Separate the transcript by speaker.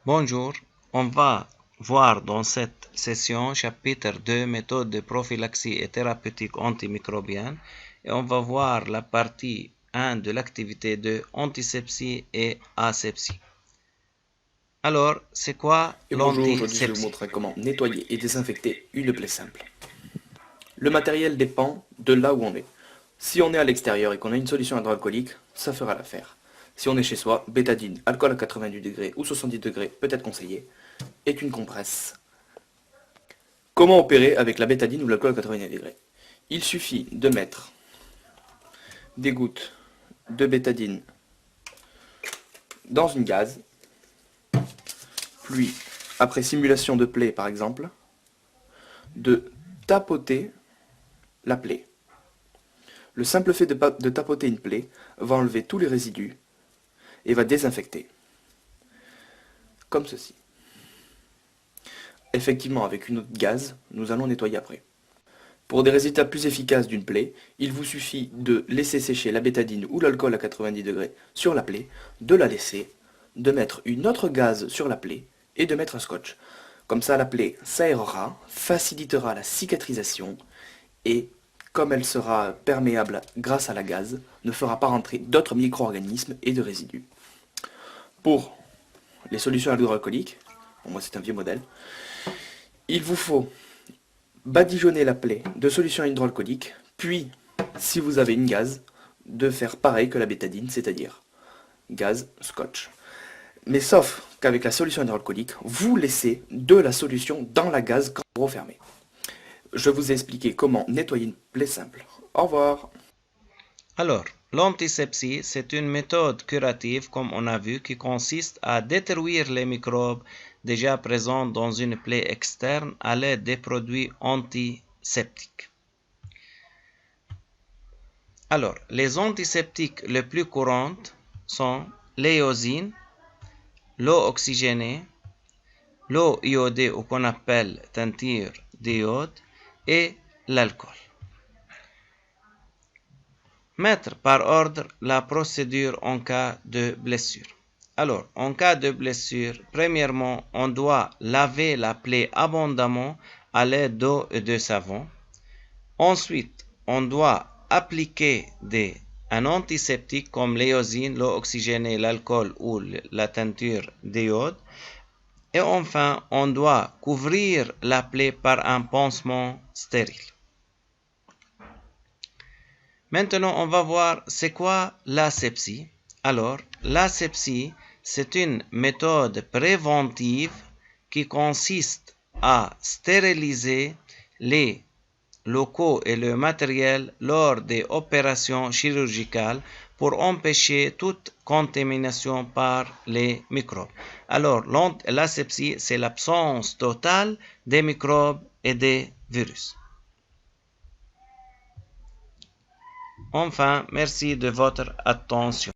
Speaker 1: Bonjour, on va voir dans cette session chapitre 2 méthode de prophylaxie et thérapeutique antimicrobienne et on va voir la partie 1 de l'activité de antisepsie et asepsie. Alors, c'est quoi
Speaker 2: Et bonjour, aujourd'hui je vais vous
Speaker 1: l'antisepsie?
Speaker 2: montrer comment nettoyer et désinfecter une plaie simple. Le matériel dépend de là où on est. Si on est à l'extérieur et qu'on a une solution hydroalcoolique, ça fera l'affaire. Si on est chez soi, bétadine, alcool à 90 degrés ou 70 degrés peut être conseillé, et une compresse. Comment opérer avec la bétadine ou l'alcool à 90 degrés? Il suffit de mettre des gouttes de bétadine dans une gaze, puis, après simulation de plaie par exemple, de tapoter la plaie. Le simple fait de tapoter une plaie va enlever tous les résidus et va désinfecter. Comme ceci. Effectivement, avec une autre gaz, nous allons nettoyer après. Pour des résultats plus efficaces d'une plaie, il vous suffit de laisser sécher la bétadine ou l'alcool à 90 degrés sur la plaie, de la laisser, de mettre une autre gaz sur la plaie et de mettre un scotch. Comme ça, la plaie s'aérera, facilitera la cicatrisation et, comme elle sera perméable grâce à la gaz, ne fera pas rentrer d'autres micro-organismes et de résidus. Pour les solutions hydroalcooliques, bon, moi c'est un vieux modèle, il vous faut badigeonner la plaie de solution hydroalcoolique, puis, si vous avez une gaz, de faire pareil que la bétadine, c'est-à-dire gaz, scotch. Mais sauf qu'avec la solution hydroalcoolique, vous laissez de la solution dans la gaz quand vous refermez. Je vous ai expliqué comment nettoyer une plaie simple. Au revoir.
Speaker 1: Alors, l'antisepsie, c'est une méthode curative, comme on a vu, qui consiste à détruire les microbes déjà présents dans une plaie externe à l'aide des produits antiseptiques. Alors, les antiseptiques les plus courantes sont l'éosine, l'eau oxygénée, l'eau iodée ou qu'on appelle teinture d'iode et l'alcool. Mettre par ordre la procédure en cas de blessure. Alors, en cas de blessure, premièrement, on doit laver la plaie abondamment à l'aide d'eau et de savon. Ensuite, on doit appliquer un antiseptique comme l'éosine, l'eau oxygénée, l'alcool ou la teinture d'iode. Et enfin, on doit couvrir la plaie par un pansement stérile. Maintenant, on va voir c'est quoi l'asepsie. Alors, l'asepsie, c'est une méthode préventive qui consiste à stériliser les locaux et le matériel lors des opérations chirurgicales pour empêcher toute contamination par les microbes. Alors, l'asepsie, c'est l'absence totale des microbes et des virus. Enfin, merci de votre attention.